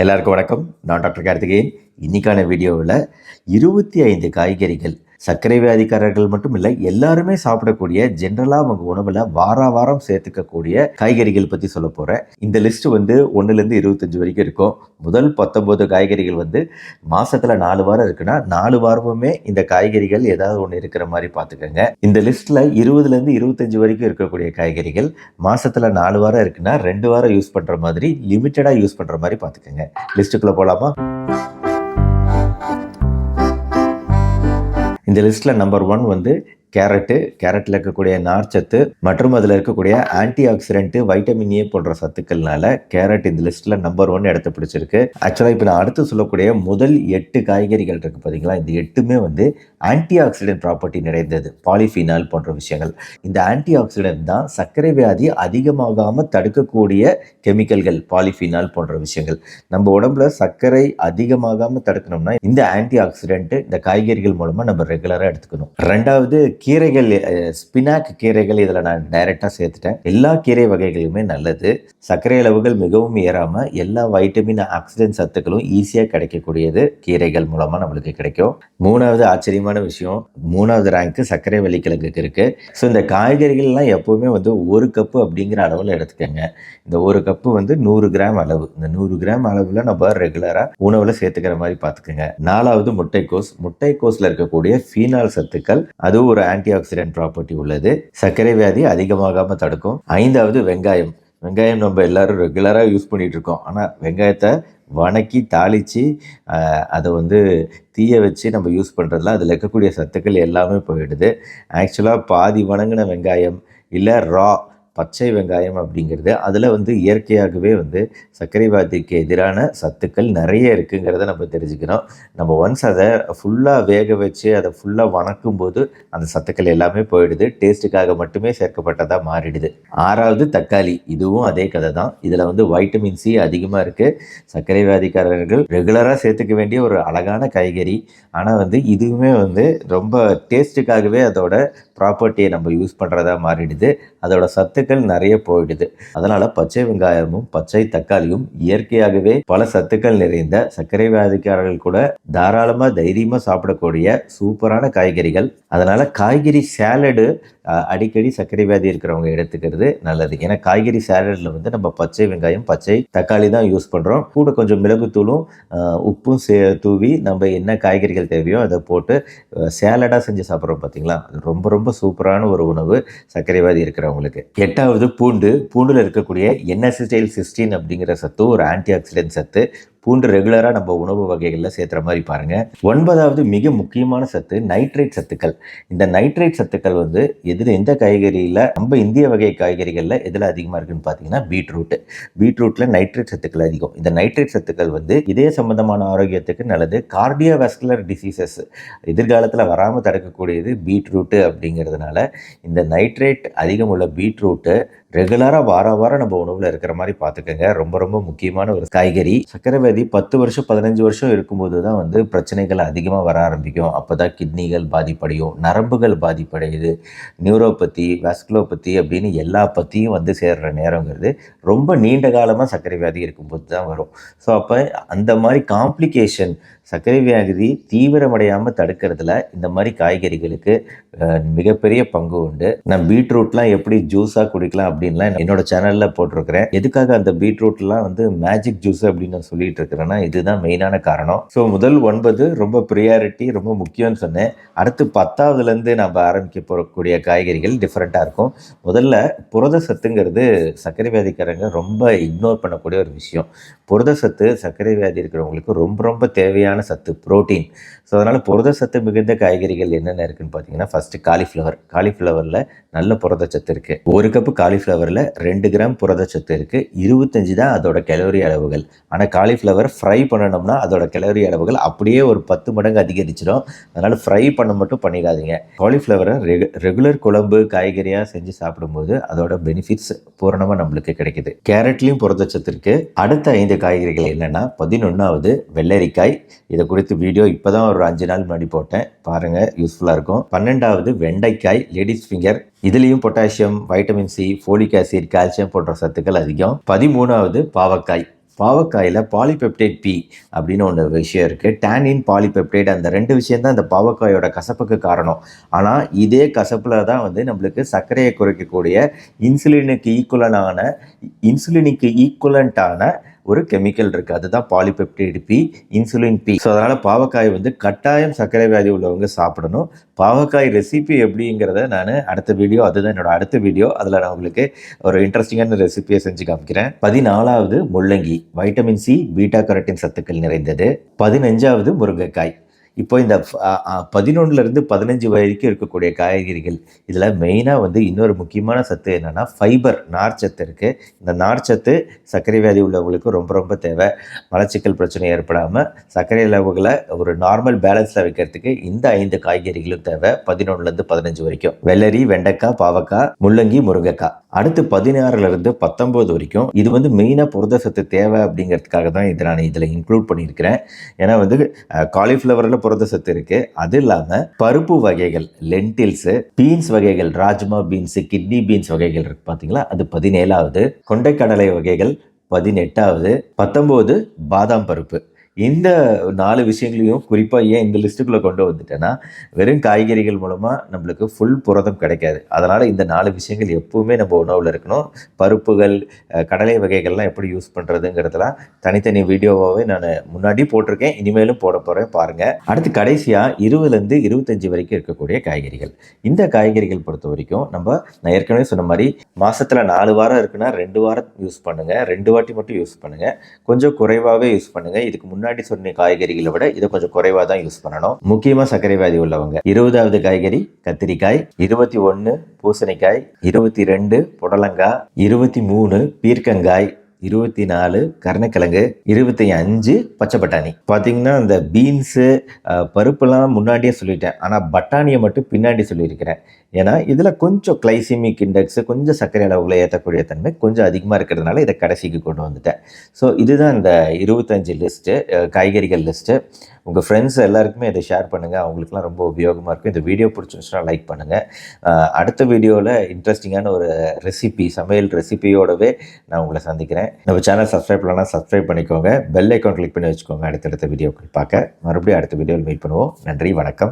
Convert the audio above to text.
எல்லாருக்கும் வணக்கம். நான் டாக்டர் கார்த்திகேயன். இன்னைக்கான வீடியோவில் 25 காய்கறிகள் சர்க்கரை வியாதிக்காரர்கள் மட்டும் இல்லை, எல்லாருமே சாப்பிடக்கூடிய ஜென்ரலாக அவங்க உணவில் வாரம் சேர்த்துக்கக்கூடிய காய்கறிகள் பற்றி சொல்ல போகிறேன். இந்த லிஸ்ட் வந்து 1லேருந்து 25 வரைக்கும் இருக்கும். முதல் 19 காய்கறிகள் வந்து மாசத்துல 4 வாரம் இருக்குன்னா 4 வாரமுமே இந்த காய்கறிகள் ஏதாவது ஒன்று இருக்கிற மாதிரி பார்த்துக்கோங்க. இந்த லிஸ்ட்ல 20லேருந்து 25 வரைக்கும் இருக்கக்கூடிய காய்கறிகள் மாசத்துல 4 வாரம் இருக்குன்னா 2 வாரம் யூஸ் பண்ற மாதிரி லிமிட்டடா யூஸ் பண்ற மாதிரி பார்த்துக்கோங்க. லிஸ்ட்டுக்குள்ள போலாமா? இந்த லிஸ்ட்டில் நம்பர் 1 வந்து கேரட்டில் இருக்கக்கூடிய நார்ச்சத்து மற்றும் அதில் இருக்கக்கூடிய ஆன்டி ஆக்சிடென்ட், வைட்டமின் ஏ போன்ற சத்துக்கள்னால கேரட் இந்த லிஸ்ட்டில் நம்பர் 1 இடத்த பிடிச்சிருக்கு. ஆக்சுவலாக இப்போ நான் அடுத்து சொல்லக்கூடிய முதல் 8 காய்கறிகள் இருக்கு பார்த்தீங்களா, இந்த 8மே வந்து ஆன்டி ஆக்சிடென்ட் ப்ராப்பர்ட்டி நிறைந்தது. பாலிஃபினால் போன்ற விஷயங்கள். இந்த ஆன்டி ஆக்சிடென்ட் தான் சர்க்கரை வியாதி அதிகமாகாமல் தடுக்கக்கூடிய கெமிக்கல்கள். பாலிஃபினால் போன்ற விஷயங்கள் நம்ம உடம்புல சர்க்கரை அதிகமாகாமல் தடுக்கணும்னா இந்த ஆன்டி ஆக்சிடென்ட் இந்த காய்கறிகள் மூலமாக நம்ம ரெகுலராக எடுத்துக்கணும். ரெண்டாவது, கீரைகள், ஸ்பினாக் கீரைகள் இதில் நான் டைரெக்டாக சேர்த்துட்டேன். எல்லா கீரை வகைகளுமே நல்லது. சர்க்கரை அளவுகள் மிகவும் ஏறாமல் எல்லா வைட்டமின், ஆக்சிடென்ட் சத்துக்களும் ஈஸியாக கிடைக்கக்கூடியது கீரைகள் மூலமாக நம்மளுக்கு கிடைக்கும். மூணாவது ஆச்சரியமான விஷயம், 3வது ரேங்க்கு சர்க்கரை வள்ளிக்கிழங்குக்கு இருக்கு. ஸோ இந்த காய்கறிகள்லாம் எப்பவுமே வந்து 1 கப்பு அப்படிங்கிற அளவில் எடுத்துக்கோங்க. இந்த 1 கப்பு வந்து 100 கிராம் அளவு. இந்த 100 கிராம் அளவில் நம்ம ரெகுலராக உணவில் சேர்த்துக்கிற மாதிரி பார்த்துக்கோங்க. 4வது முட்டைக்கோஸ்ல இருக்கக்கூடிய ஃபீனால் சத்துக்கள், அது ஒரு ஆன்டி ஆக்சிடென்ட் ப்ராப்பர்ட்டி உள்ளது. சர்க்கரை வியாதி அதிகமாகாமல் தடுக்கும். 5வது வெங்காயம் நம்ம எல்லாரும் ரெகுலராக யூஸ் பண்ணிட்டு இருக்கோம். ஆனால் வெங்காயத்தை வணக்கி தாளித்து அதை வந்து தீய வச்சு நம்ம யூஸ் பண்ணுறதுல அதில் இருக்கக்கூடிய சத்துக்கள் எல்லாமே போயிடுது. ஆக்சுவலாக பாதி வணங்கின வெங்காயம் இல்லை பச்சை வெங்காயம் அப்படிங்கிறது அதில் வந்து இயற்கையாகவே வந்து சர்க்கரை வியாதிக்கு எதிரான சத்துக்கள் நிறைய இருக்குங்கிறத நம்ம தெரிஞ்சுக்கணும். நம்ம ஒன்ஸ் அதை ஃபுல்லாக வேக வச்சு அதை ஃபுல்லாக வணக்கும் போது அந்த சத்துக்கள் எல்லாமே போயிடுது. டேஸ்ட்டுக்காக மட்டுமே சேர்க்கப்பட்டதாக மாறிடுது. 6வது தக்காளி. இதுவும் அதே கதை தான். இதில் வந்து வைட்டமின் சி அதிகமாக இருக்குது. சர்க்கரை வியாதிக்காரர்கள் ரெகுலராக சேர்த்துக்க வேண்டிய ஒரு அழகான காய்கறி. ஆனால் வந்து இதுவுமே வந்து ரொம்ப டேஸ்ட்டுக்காகவே அதோட ப்ராப்பர்ட்டியை நம்ம யூஸ் பண்ணுறதா மாறிடுது. அதோட சத்துக்கள் நிறைய போயிடுது. அதனால் பச்சை வெங்காயமும் பச்சை தக்காளியும் இயற்கையாகவே பல சத்துக்கள் நிறைந்த சர்க்கரை வியாதிக்காரர்கள் கூட தாராளமாக தைரியமாக சாப்பிடக்கூடிய சூப்பரான காய்கறிகள். அதனால் காய்கறி சாலடு அடிக்கடி சர்க்கரை வியாதி இருக்கிறவங்க எடுத்துக்கிறது நல்லது. ஏன்னா காய்கறி சாலடில் வந்து நம்ம பச்சை வெங்காயம் பச்சை தக்காளி தான் யூஸ் பண்ணுறோம். கூட கொஞ்சம் மிளகுத்தூளும் உப்பும் தூவி நம்ம என்ன காய்கறிகள் தேவையோ அதை போட்டு சேலடாக செஞ்சு சாப்பிட்றோம் பார்த்தீங்களா, அது ரொம்ப ரொம்ப சூப்பரான ஒரு உணவு சர்க்கரை வியாதி இருக்கிறவங்களுக்கு. 8வது பூண்டில் இருக்கக்கூடிய N-அசிடைல்-சிஸ்டீன் அப்படிங்கிற சத்து ஒரு ஆன்டி ஆக்சிடென்ட் சத்து. பூண்டு ரெகுலராக நம்ம உணவு வகைகளில் சேர்த்துற மாதிரி பாருங்கள். 9வது மிக முக்கியமான சத்து நைட்ரேட் சத்துக்கள். இந்த நைட்ரேட் சத்துக்கள் வந்து எந்த காய்கறியில், நம்ம இந்திய வகை காய்கறிகளில் எதில் அதிகமாக இருக்குன்னு பார்த்தீங்கன்னா பீட்ரூட்டில் நைட்ரேட் சத்துக்கள் அதிகம். இந்த நைட்ரேட் சத்துக்கள் வந்து இதய சம்பந்தமான ஆரோக்கியத்துக்கு நல்லது. கார்டியோவாஸ்குலர் டிசீசஸ் எதிர்காலத்தில் வராமல் தடுக்கக்கூடியது பீட்ரூட்டு அப்படிங்கிறதுனால இந்த நைட்ரேட் அதிகம் உள்ள பீட்ரூட்டு ரெகுலராக வாரம் நம்ம உணவில் இருக்கிற மாதிரி பார்த்துக்கோங்க. ரொம்ப ரொம்ப முக்கியமான ஒரு காய்கறி. சர்க்கரை வியாதி 10 வருஷம் 15 வருஷம் இருக்கும்போது தான் வந்து பிரச்சனைகள் அதிகமாக வர ஆரம்பிக்கும். அப்போ தான் கிட்னிகள் பாதிப்படையும், நரம்புகள் பாதிப்படையுது, நியூரோபதி, வாஸ்குலோபதி அப்படின்னு எல்லா பற்றியும் வந்து சேர்கிற நேரங்கிறது ரொம்ப நீண்ட காலமாக சர்க்கரை வியாதி இருக்கும்போது தான் வரும். ஸோ அப்போ அந்த மாதிரி காம்ப்ளிகேஷன் சர்க்கரை வியாதி தீவிரமடையாமல் தடுக்கிறதுல இந்த மாதிரி காய்கறிகளுக்கு மிகப்பெரிய பங்கு உண்டு. நான் பீட்ரூட்லாம் எப்படி ஜூஸாக குடிக்கலாம் அப்படின்லாம் என்னோட சேனலில் போட்டிருக்கிறேன். எதுக்காக அந்த பீட்ரூட்லாம் வந்து மேஜிக் ஜூஸ் அப்படின்னு நான் சொல்லிட்டு இருக்கிறேன்னா இதுதான் மெயினான காரணம். ஸோ முதல் 9 ரொம்ப ப்ரியாரிட்டி, ரொம்ப முக்கியம்னு சொன்னேன். அடுத்து 10வதுலேருந்து நம்ம ஆரம்பிக்க போகக்கூடிய காய்கறிகள் டிஃப்ரெண்ட்டாக இருக்கும். முதல்ல புரத சத்துங்கிறது சர்க்கரை வியாதிக்காரங்க ரொம்ப இக்னோர் பண்ணக்கூடிய ஒரு விஷயம். புரத சத்து சர்க்கரை வியாதி இருக்கிறவங்களுக்கு ரொம்ப ரொம்ப தேவையான சத்து, புரோட்டீன். ஸோ அதனால் புரத சத்து மிகுந்த காய்கறிகள் என்னென்ன இருக்குன்னு பார்த்தீங்கன்னா, ஃபஸ்ட்டு காலிஃப்ளவரில் நல்ல புரதச்சத்து இருக்குது. 1 கப்பு காலிஃப்ளவரில் 2 கிராம் புரதச்சத்து இருக்குது. 25 தான் அதோட கலோரி அளவுகள். ஆனால் காலிஃப்ளவர் ஃப்ரை பண்ணணும்னா அதோட கலோரி அளவுகள் அப்படியே ஒரு 10 மடங்கு அதிகரிச்சிடும். அதனால் ஃப்ரை பண்ண மட்டும் பண்ணிடாதீங்க. காலிஃப்ளவரை ரெகுலர் குழம்பு காய்கறியாக செஞ்சு சாப்பிடும்போது அதோட பெனிஃபிட்ஸ் பூரணமாக நம்மளுக்கு கிடைக்குது. கேரட்லேயும் புரதச்சத்து இருக்குது. அடுத்த 5 காய்கறிகள் என்னென்னா, 11வது வெள்ளரிக்காய். இதை குறித்து வீடியோ இப்போ தான் ஒரு 5 நாள் முன்னாடி போட்டேன், பாருங்கள், யூஸ்ஃபுல்லாக இருக்கும். 12வது வெண்டைக்காய், லேடிஸ் ஃபிங்கர். இதுலேயும் potassium, vitamin C, folic acid, calcium போன்ற சத்துக்கள் அதிகம். 13வது பாவக்காய். பாவக்காயில் பாலிபெப்டைட் பி அப்படின்னு ஒன்று விஷயம் இருக்குது. டேனின் பாலிபெப்டைட் அந்த 2 விஷயம் தான் இந்த பாவக்காயோட கசப்புக்கு காரணம். ஆனால் இதே கசப்பில் தான் வந்து நம்மளுக்கு சர்க்கரையை குறைக்கக்கூடிய இன்சுலினுக்கு ஈக்குவலண்ட்டான ஒரு கெமிக்கல் இருக்குது. அதுதான் polypeptide P, insulin P. So அதனால் பாவக்காய் வந்து கட்டாயம் சர்க்கரை வியாதி உள்ளவங்க சாப்பிடணும். பாவக்காய் ரெசிபி எப்படிங்கிறத நான் அதுதான் என்னோட அடுத்த வீடியோ. அதில் நான் உங்களுக்கு ஒரு இன்ட்ரெஸ்டிங்கான ரெசிபியை செஞ்சு காமிக்கிறேன். 14வது முள்ளங்கி, வைட்டமின் சி, பீட்டா கரோட்டின் சத்துக்கள் நிறைந்தது. 15வது முருங்கைக்காய். இப்போ இந்த 11லேருந்து 15 வரைக்கும் இருக்கக்கூடிய காய்கறிகள் இதில் மெயினாக வந்து இன்னொரு முக்கியமான சத்து என்னென்னா ஃபைபர், நார்ச்சத்து இருக்குது. இந்த நார்ச்சத்து சர்க்கரை வியாதி உள்ளவங்களுக்கு ரொம்ப ரொம்ப தேவை. மலச்சிக்கல் பிரச்சனை ஏற்படாமல் சர்க்கரை அளவுகளை ஒரு நார்மல் பேலன்ஸில் வைக்கிறதுக்கு இந்த 5 காய்கறிகளும் தேவை. 11லேருந்து 15 வரைக்கும் வெள்ளரி, வெண்டைக்காய், பாவக்காய், முள்ளங்கி, முருங்கைக்காய். அடுத்து 16லேருந்து 19 வரைக்கும் இது வந்து மெயினாக புரத சத்து தேவை அப்படிங்கிறதுக்காக தான் நான் இதில் இன்க்ளூட் பண்ணியிருக்கிறேன். ஏன்னா வந்து காலிஃப்ளவரில் புரத சத்து இருக்குது. அது இல்லாமல் பருப்பு வகைகள், லென்டில்ஸு, பீன்ஸ் வகைகள், ராஜ்மா பீன்ஸு, கிட்னி பீன்ஸ் வகைகள் இருக்குது பார்த்தீங்களா, அது 17வது. கொண்டைக்கடலை வகைகள் 18வது. 19 பாதாம் பருப்பு. இந்த 4 விஷயங்களையும் குறிப்பாக ஏன் இந்த லிஸ்ட்டுக்குள்ளே கொண்டு வந்துட்டேன்னா, வெறும் காய்கறிகள் மூலமாக நம்மளுக்கு ஃபுல் புரதம் கிடைக்காது. அதனால் இந்த 4 விஷயங்கள் எப்பவுமே நம்ம உணவில் இருக்கணும். பருப்புகள், கடலை வகைகள்லாம் எப்படி யூஸ் பண்ணுறதுங்கிறதுலாம் தனித்தனி வீடியோவாகவே நான் முன்னாடி போட்டிருக்கேன், இனிமேலும் போட போகிறேன் பாருங்கள். அடுத்து கடைசியாக 20லேருந்து 25 வரைக்கும் இருக்கக்கூடிய காய்கறிகள். இந்த காய்கறிகள் பொறுத்த வரைக்கும் நான் ஏற்கனவே சொன்ன மாதிரி மாதத்தில் 4 வாரம் இருக்குன்னா 2 வாரம் யூஸ் பண்ணுங்கள், 2 வாட்டி மட்டும் யூஸ் பண்ணுங்கள், கொஞ்சம் குறைவாகவே யூஸ் பண்ணுங்கள். இதுக்கு முன்னாடி சொன்ன காய்கறிகளை விட இதை கொஞ்சம் குறைவாக தான் யூஸ் பண்ணணும். முக்கியமாக சர்க்கரை வியாதி உள்ளவங்க. 20வது காய்கறி கத்திரிக்காய், 21 பூசணிக்காய், 22 புடலங்காய், 23 பீர்க்கங்காய், 24 கருணக்கிழங்கு, 25 பச்சை பட்டாணி. பார்த்தீங்கன்னா இந்த பீன்ஸு, பருப்புலாம் முன்னாடியே சொல்லிட்டேன், ஆனால் பட்டாணியை மட்டும் பின்னாடி சொல்லியிருக்கிறேன். ஏன்னா இதில் கொஞ்சம் கிளைசிமிக் இண்டெக்ஸு, கொஞ்சம் சர்க்கரை அளவுகளை ஏற்றக்கூடிய தன்மை கொஞ்சம் அதிகமாக இருக்கிறதுனால இதை கடைசிக்கு கொண்டு வந்துட்டேன். ஸோ இதுதான் இந்த 25 லிஸ்ட்டு, காய்கறிகள் லிஸ்ட்டு. உங்கள் ஃப்ரெண்ட்ஸ் எல்லாருக்குமே இதை ஷேர் பண்ணுங்கள், அவங்களுக்குலாம் ரொம்ப உபயோகமாக இருக்கும். இந்த வீடியோ பிடிச்சிருந்துச்சுன்னா லைக் பண்ணுங்கள். அடுத்த வீடியோவில் இன்ட்ரெஸ்டிங்கான ஒரு சமையல் ரெசிபியோடவே நான் உங்களை சந்திக்கிறேன். நம்ம சேனல் சப்ஸ்கிரைப் பண்ணலாம், சப்ஸ்கிரைப் பண்ணிக்கோங்க, பெல் ஐக்கான் கிளிக் பண்ணி வச்சுக்கோங்க அடுத்தடுத்த வீடியோக்கள் பார்க்க. மறுபடியும் அடுத்த வீடியோவில் மீட் பண்ணுவோம். நன்றி, வணக்கம்.